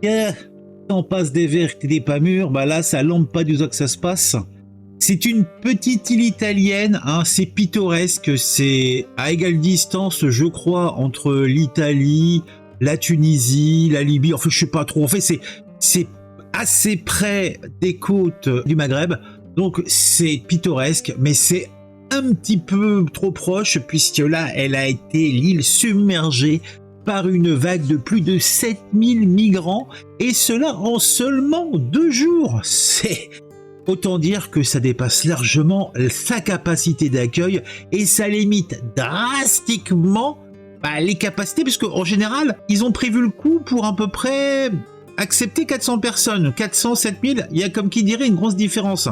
Eh, on passe des vertes et des pas mûrs, bah là, ça Lampedusa que ça se passe. C'est une petite île italienne, hein, c'est pittoresque, c'est à égale distance, je crois, entre l'Italie, la Tunisie, la Libye, enfin je sais pas trop, en fait c'est assez près des côtes du Maghreb, donc c'est pittoresque, mais c'est un petit peu trop proche, puisque là, elle a été l'île submergée par une vague de plus de 7000 migrants, et cela en seulement 2 jours. C'est autant dire que ça dépasse largement sa capacité d'accueil et ça limite drastiquement les capacités, puisque en général, ils ont prévu le coup pour à peu près accepter 400 personnes. 400, 7000, il y a comme qui dirait une grosse différence.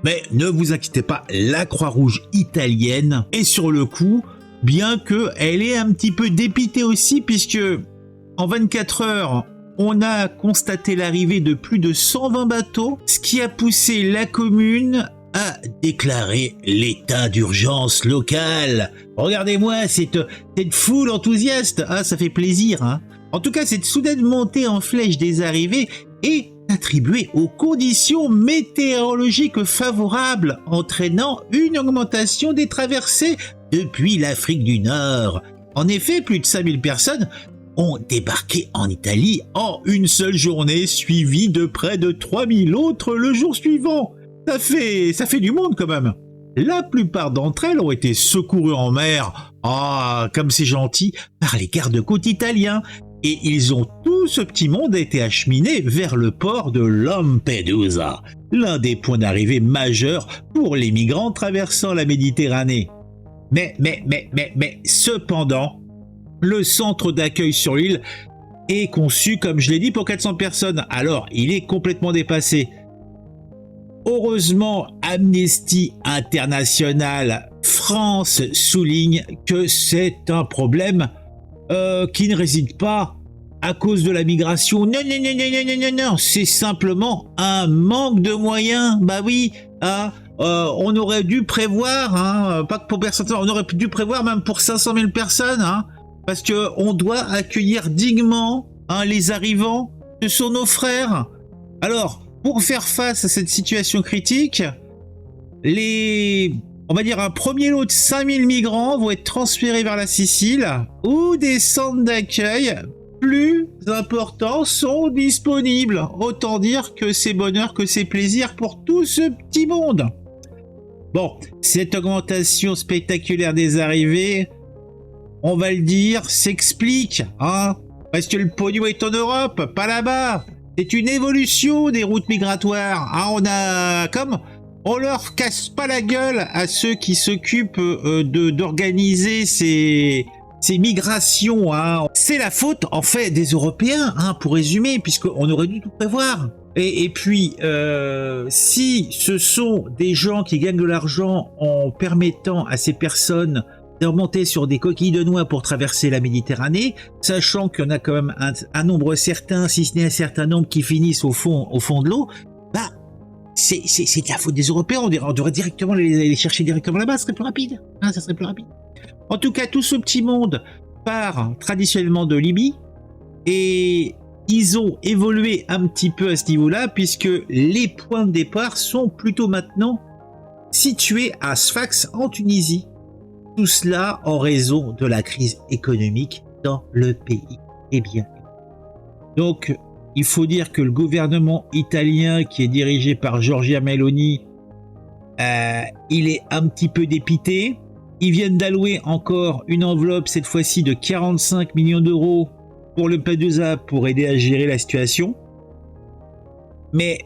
Mais ne vous inquiétez pas, la Croix-Rouge italienne est sur le coup, bien qu'elle est un petit peu dépitée aussi, puisque en 24 heures, on a constaté l'arrivée de plus de 120 bateaux, ce qui a poussé la commune à déclarer l'état d'urgence local. Regardez-moi cette foule enthousiaste, ah, ça fait plaisir, hein. En tout cas, cette soudaine montée en flèche des arrivées est attribuée aux conditions météorologiques favorables, entraînant une augmentation des traversées depuis l'Afrique du Nord. En effet, plus de 5000 personnes ont débarqué en Italie en une seule journée, suivi de près de 3000 autres le jour suivant. Ça fait du monde quand même. La plupart d'entre elles ont été secourues en mer, comme c'est gentil, par les gardes-côtes italiens, et ils ont tout ce petit monde été acheminé vers le port de Lampedusa, l'un des points d'arrivée majeurs pour les migrants traversant la Méditerranée. Mais, cependant, le centre d'accueil sur l'île est conçu, comme je l'ai dit, pour 400 personnes. Alors, il est complètement dépassé. Heureusement, Amnesty International France souligne que c'est un problème qui ne réside pas à cause de la migration. Non, c'est simplement un manque de moyens. Bah oui, on aurait dû prévoir, pas que pour personne, on aurait dû prévoir même pour 500 000 personnes, parce qu'on doit accueillir dignement les arrivants, ce sont nos frères. Alors, pour faire face à cette situation critique, on va dire un premier lot de 5000 migrants vont être transférés vers la Sicile, où des centres d'accueil plus importants sont disponibles. Autant dire que c'est bonheur, que c'est plaisir pour tout ce petit monde. Bon, cette augmentation spectaculaire des arrivées, on va le dire, s'explique, parce que le pognon est en Europe, pas là-bas. C'est une évolution des routes migratoires. On leur casse pas la gueule à ceux qui s'occupent d'organiser ces migrations. C'est la faute, en fait, des Européens, pour résumer, puisqu'on aurait dû tout prévoir. Et puis, si ce sont des gens qui gagnent de l'argent en permettant à ces personnes de remonter sur des coquilles de noix pour traverser la Méditerranée, sachant qu'il y en a quand même un nombre certain, si ce n'est un certain nombre qui finissent au fond de l'eau, c'est de la faute des Européens. On devrait directement les chercher directement là-bas, ça serait plus rapide. Ça serait plus rapide. En tout cas, tout ce petit monde part traditionnellement de Libye, et ils ont évolué un petit peu à ce niveau-là, puisque les points de départ sont plutôt maintenant situés à Sfax en Tunisie. Tout cela en raison de la crise économique dans le pays. Eh bien, donc, il faut dire que le gouvernement italien, qui est dirigé par Giorgia Meloni, il est un petit peu dépité. Ils viennent d'allouer encore une enveloppe, cette fois-ci de 45 millions d'euros pour Lampedusa pour aider à gérer la situation. Mais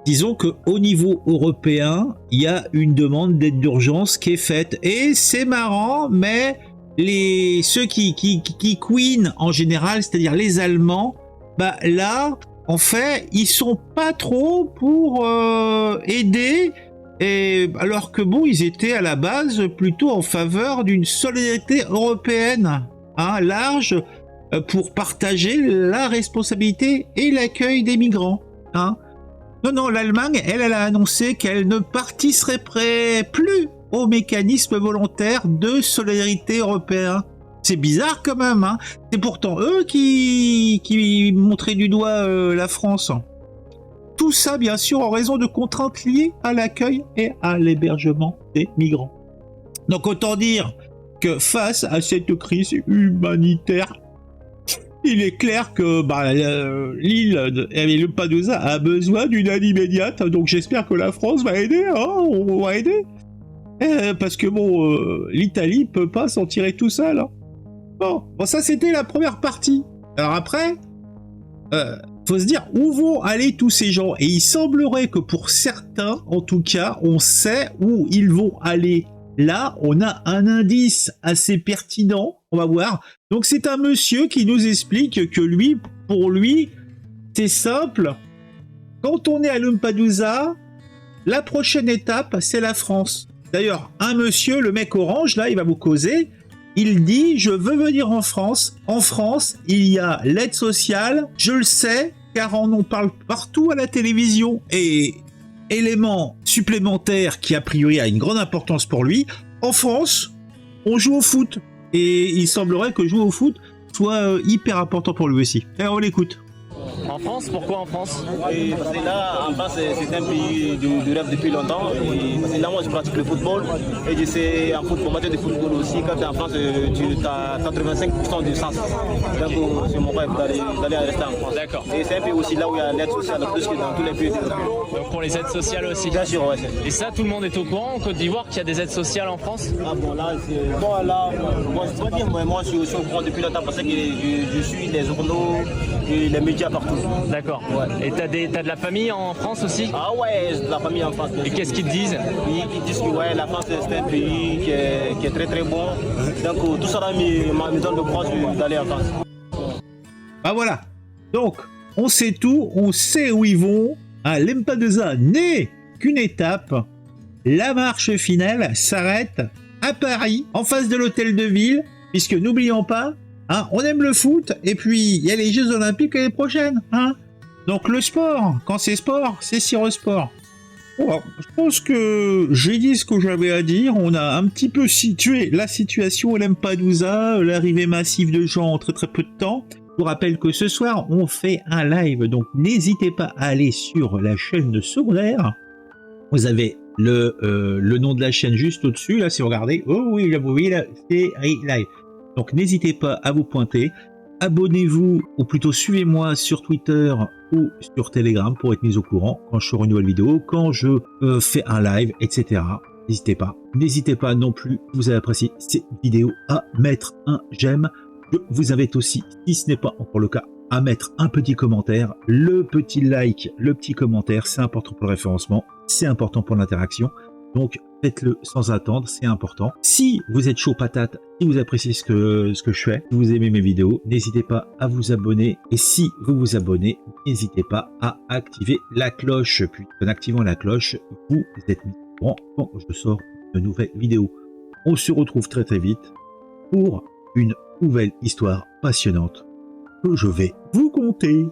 disons qu'au niveau européen, il y a une demande d'aide d'urgence qui est faite. Et c'est marrant, mais ceux qui queenent en général, c'est-à-dire les Allemands, là, en fait, ils sont pas trop pour aider, alors que ils étaient à la base plutôt en faveur d'une solidarité européenne, large, pour partager la responsabilité et l'accueil des migrants. Non, l'Allemagne, elle a annoncé qu'elle ne participerait plus au mécanisme volontaire de solidarité européen. C'est bizarre quand même, hein. C'est pourtant eux qui montraient du doigt la France. Tout ça, bien sûr, en raison de contraintes liées à l'accueil et à l'hébergement des migrants. Donc autant dire que face à cette crise humanitaire, il est clair que l'île de Lampedusa a besoin d'une aide immédiate. Donc j'espère que la France va aider, hein, on va aider. Parce que bon, l'Italie peut pas s'en tirer tout seul. Hein. Bon, ça c'était la première partie. Alors après, faut se dire où vont aller tous ces gens. Et il semblerait que pour certains, en tout cas, on sait où ils vont aller. Là, on a un indice assez pertinent. On va voir. Donc c'est un monsieur qui nous explique que lui, pour lui, c'est simple. Quand on est à Lampedusa, la prochaine étape, c'est la France. D'ailleurs, un monsieur, le mec orange, là, il va vous causer. Il dit, je veux venir en France. En France, il y a l'aide sociale. Je le sais, car on en parle partout à la télévision. Et élément supplémentaire qui, a priori, a une grande importance pour lui. En France, on joue au foot. Et il semblerait que jouer au foot soit hyper important pour lui aussi. Et on l'écoute. En France, pourquoi en France? Parce que là, en France, c'est un pays de rêve depuis longtemps. Et parce que là, moi, je pratique le football et je sais en football, de football aussi. Quand tu es en France, tu as 85% du sens. Donc, c'est mon rêve d'aller rester en France. D'accord. Et c'est un pays aussi là où il y a l'aide sociale, plus que dans tous les pays développés. Donc pour les aides sociales aussi? Bien sûr, ouais. Et ça, tout le monde est au courant en Côte d'Ivoire qu'il y a des aides sociales en France? Ah bon, là, moi, je dois dire, moi, je suis aussi au courant depuis longtemps parce que je suis les journaux et les médias partout. D'accord. Ouais. Et t'as de la famille en France aussi? Ah ouais, j'ai de la famille en France. Et qu'est-ce qu'ils te disent? Ils disent que ouais, la France c'est un pays qui est très très bon. Donc tout ça là me donne le courage d'aller en France. Bah voilà. Donc, on sait tout, on sait où ils vont. À Lampedusa n'est qu'une étape. La marche finale s'arrête à Paris, en face de l'hôtel de ville, puisque n'oublions pas, hein, on aime le foot, et puis il y a les Jeux Olympiques l'année prochaine. Hein. Donc le sport, quand c'est sport, c'est Sport. Bon, je pense que j'ai dit ce que j'avais à dire. On a un petit peu situé la situation à Lampedusa, l'arrivée massive de gens en très très peu de temps. Je vous rappelle que ce soir, on fait un live, donc n'hésitez pas à aller sur la chaîne de Secondaire. Vous avez le nom de la chaîne juste au-dessus, là, si vous regardez. Oh oui, là, vous voyez, là, c'est live. Donc n'hésitez pas à vous pointer. Abonnez-vous, ou plutôt suivez-moi sur Twitter ou sur Telegram pour être mis au courant quand je ferai une nouvelle vidéo, quand je fais un live, etc. N'hésitez pas. N'hésitez pas non plus, si vous avez apprécié cette vidéo, à mettre un j'aime. Je vous invite aussi, si ce n'est pas encore le cas, à mettre un petit commentaire. Le petit like, le petit commentaire, c'est important pour le référencement, c'est important pour l'interaction. Donc faites-le sans attendre, c'est important. Si vous êtes chaud patate, si vous appréciez ce que je fais, si vous aimez mes vidéos, n'hésitez pas à vous abonner. Et si vous vous abonnez, n'hésitez pas à activer la cloche. Puis en activant la cloche, vous êtes mis au courant quand je sors de nouvelles vidéos. On se retrouve très très vite pour une nouvelle histoire passionnante que je vais vous conter.